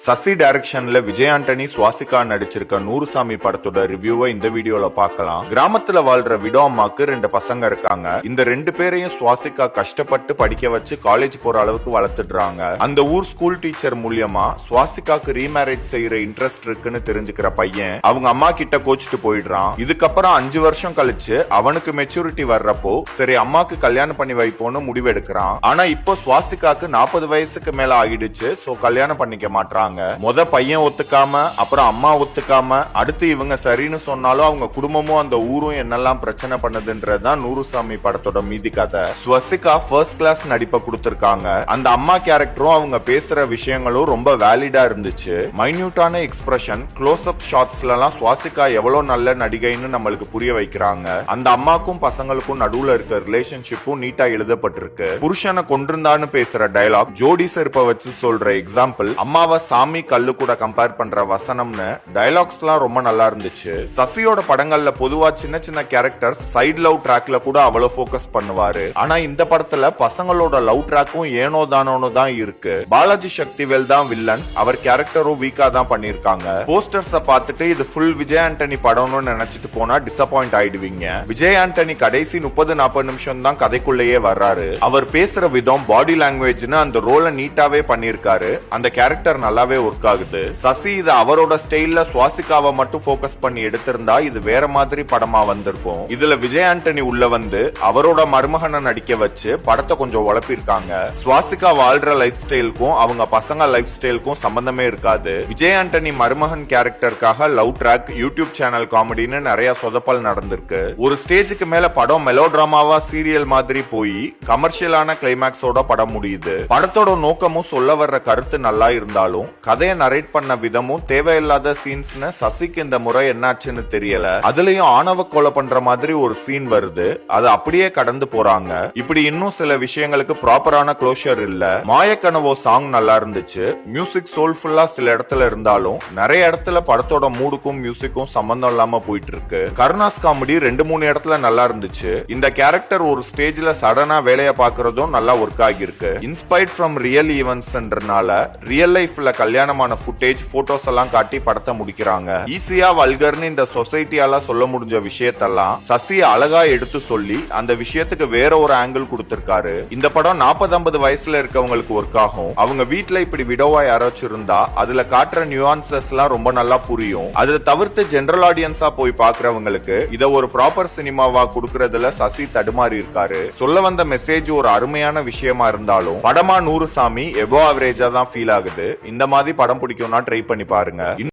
சசி டைரக்ஷன்ல விஜய் ஆண்டனி சுவாசிகா நடிச்சிருக்க நூறுசாமி படத்தோட ரிவ்யூவை இந்த வீடியோல பார்க்கலாம். கிராமத்துல வாழ்ற விடோ அம்மாக்கு 2 பசங்க இருக்காங்க. இந்த 2 பேரையும் சுவாசிகா கஷ்டப்பட்டு படிக்க வச்சு காலேஜ் போற அளவுக்கு வளர்த்துடுறாங்க. அந்த ஊர் ஸ்கூல் டீச்சர் மூலியமா சுவாசிகாக்கு ரீமேரேஜ் செய்யற இன்ட்ரெஸ்ட் இருக்குன்னு தெரிஞ்சுக்கிற பையன் அவங்க அம்மா கிட்ட கோச்சிட்டு போயிடுறான். இதுக்கப்புறம் 5 வருஷம் கழிச்சு அவனுக்கு மெச்சூரிட்டி வர்றப்போ சரி அம்மாக்கு கல்யாணம் பண்ணி வைப்போன்னு முடிவெடுக்கிறான். ஆனா இப்போ சுவாசிகாக்கு 40 வயசுக்கு மேல ஆகிடுச்சு. சோ கல்யாணம் பண்ணிக்க மாட்டாங்க. முத பையன் ஒத்துக்காம அப்புறம் அம்மா ஒத்துக்காம அடுத்து இவங்க சரின்னு சொன்னாலும் அவங்க குடும்பமும் அந்த ஊரும் என்னெல்லாம் பிரச்சனை பண்ணுதுன்றதுதான் நூறுசாமி படத்தோட மீதி கதை. ஸ்வசிகா ஃபர்ஸ்ட் கிளாஸ் நடிப்பை கொடுத்திருக்காங்க. அந்த அம்மா கேரக்டரும் அவங்க பேசுற விஷயங்களும் ரொம்ப வேலிடா இருந்துச்சு. மைன்யூட்டான எக்ஸ்பிரஷன், க்ளோஸ் அப் ஷாட்ஸ்ல எல்லாம் சுவாசிகா எவ்வளவு நல்ல நடிகைன்னு நம்மளுக்கு புரிய வைக்கிறாங்க. அந்த அம்மாக்கும் பசங்களுக்கும் நடுவுல இருக்க ரிலேஷன்ஷிப்பும் நீட்டா எழுதப்பட்டிருக்கு. புருஷனை கொன்றிருந்தான்னு பேசுற டயலாக், ஜோடி செருப்பை வச்சு சொல்ற எக்ஸாம்பிள், அம்மாவை சாமி கல்லு கூட கம்பேர் பண்ற வசனம்னு டயலாக்ஸ் எல்லாம் ரொம்ப நல்லா இருந்துச்சு. சசியோட படங்கள்ல பொதுவா சின்ன சின்ன கேரக்டர்ஸ் சைட் லவ் ட்ராக்ல கூட அவ்வளவு போக்கஸ் பண்ணுவாரு. ஆனா இந்த படத்துல பசங்களோட லவ் ட்ராக்கும் ஏனோ தானோன்னு தான் இருக்கு. பாலாஜி சக்திவேல் தான் வில்லன். அவர் கேரக்டரும் வீக்கா தான் பண்ணிருக்காங்க. போஸ்டர்ஸ பார்த்துட்டு இது ஃபுல் விஜய் ஆண்டனி படம்னு நினைச்சிட்டு போனா டிசப்பாயிண்ட் ஆயிடுவீங்க. விஜய் ஆண்டனி கடைசி 30-40 நிமிஷம் தான் கதைக்குள்ளேயே வர்றாரு. அவர் பேசுற விதம், பாடி லாங்குவேஜ்னு அந்த ரோலை நீட்டாவே பண்ணிருக்காரு. அந்த கேரக்டர் நல்லாவே ஒர்க் ஆகுது. சசி இது அவரோட ஸ்டைல்ல சுவாசிகாவை மட்டும் போக்கஸ் பண்ணி எடுத்திருந்தா இது வேற மாதிரி படமா வந்திருக்கும். இதுல விஜய் ஆண்டனி உள்ள வந்து அவரோட மருமகனை நடிக்க வச்சு படத்தை கொஞ்சம் உழப்பிருக்காங்க. சுவாசிகா வாழ்ற லைஃப் ஸ்டைலுக்கும் அவங்க பசங்க லைஃப் ஸ்டைலுக்கும் சம்பந்தமே இருக்காது. விஜய் ஆண்டனி மருமகன் கேரக்டருக்காக லவ் ட்ராக், யூடியூப் சேனல் காமெடின்னு நிறைய சொதப்பல் நடந்திருக்கு. ஒரு ஸ்டேஜுக்கு மேல படம் மெலோ டிராமாவா சீரியல் மாதிரி போய் கமர்ஷியலான கிளைமேக்ஸோட படம் முடியுது. படத்தோட நோக்கமும் சொல்ல வர்ற கருத்து நல்லா இருந்தாலும் கதையை நரேட் பண்ண விதமும் தேவையில்லாத சீன்ஸ்னு சசிக்கு இந்த முறை என்னாச்சுன்னு தெரியல. அதுலயும் ஆணவ கொலை பண்ற மாதிரி ஒரு சீன் வருது. அது அப்படியே கடந்து போறாங்க. இப்படி இன்னும் சில விஷயங்களுக்கு ப்ராப்பரான க்ளோஷர் இல்ல. மாயக்கனவோ சாங் நல்லா இருந்துச்சு. மியூசிக் சோல்ஃபுல்லா சில இடத்துல இருந்தாலும் நிறைய இடத்துல படத்தோட மூடுக்கும் மியூசிக்கும் சம்பந்தம் இல்லாம போயிட்டு இருக்கு. கருணாஸ் காமெடி 2-3 இடத்துல நல்லா இருந்துச்சு. இந்த கேரக்டர் ஒரு ஸ்டேஜ்ல சடனா வேலைய பாக்குறதும் நல்லா ஒர்க் ஆகிருக்கு. இன்ஸ்பைர்ட் ஃப்ரம் ரியல் ஈவென்ட்ஸ்ன்றனால ரியல் லைஃப்ல கல்யாணமான ஃபுட்டேஜ், போட்டோஸ் எல்லாம் காட்டி படத்தை முடிக்கிறாங்க. ஈஸியா வல்கர்னு இந்த சொசைட்டியால சொல்ல முடிஞ்ச விஷயத்தெல்லாம் சசி அழகா எடுத்து சொல்லி அந்த விஷயத்துக்கு வேற ஒரு ஆங்கிள் கொடுத்திருக்காரு. இந்த படம் 40-50 வயசுல இருக்கவங்களுக்கு ஒர்க் ஆகும். அவங்க வீட்டுல இப்படி விடோவா யாராச்சும் இருந்தா அதுல காட்டுற நியூஆன்சஸ் எல்லாம் ரொம்ப நல்லா புரியும். அதை தவிர்த்து ஜெனரல் ஆடியன்ஸா போய் பாக்குறவங்களுக்கு இத ஒரு ப்ராப்பர் சினிமாவா கொடுக்கறதுல சசி தடுமாறி இருக்காரு. சொல்ல வந்த மெசேஜ் ஒரு அருமையான விஷயமா இருந்தாலும் படமா நூறுசாமி எபோ ஆவரேஜா தான் ஃபீல் ஆகுது. இந்த மாதிரி படம் பிடிக்கும்னா ட்ரை பண்ணி பாருங்க.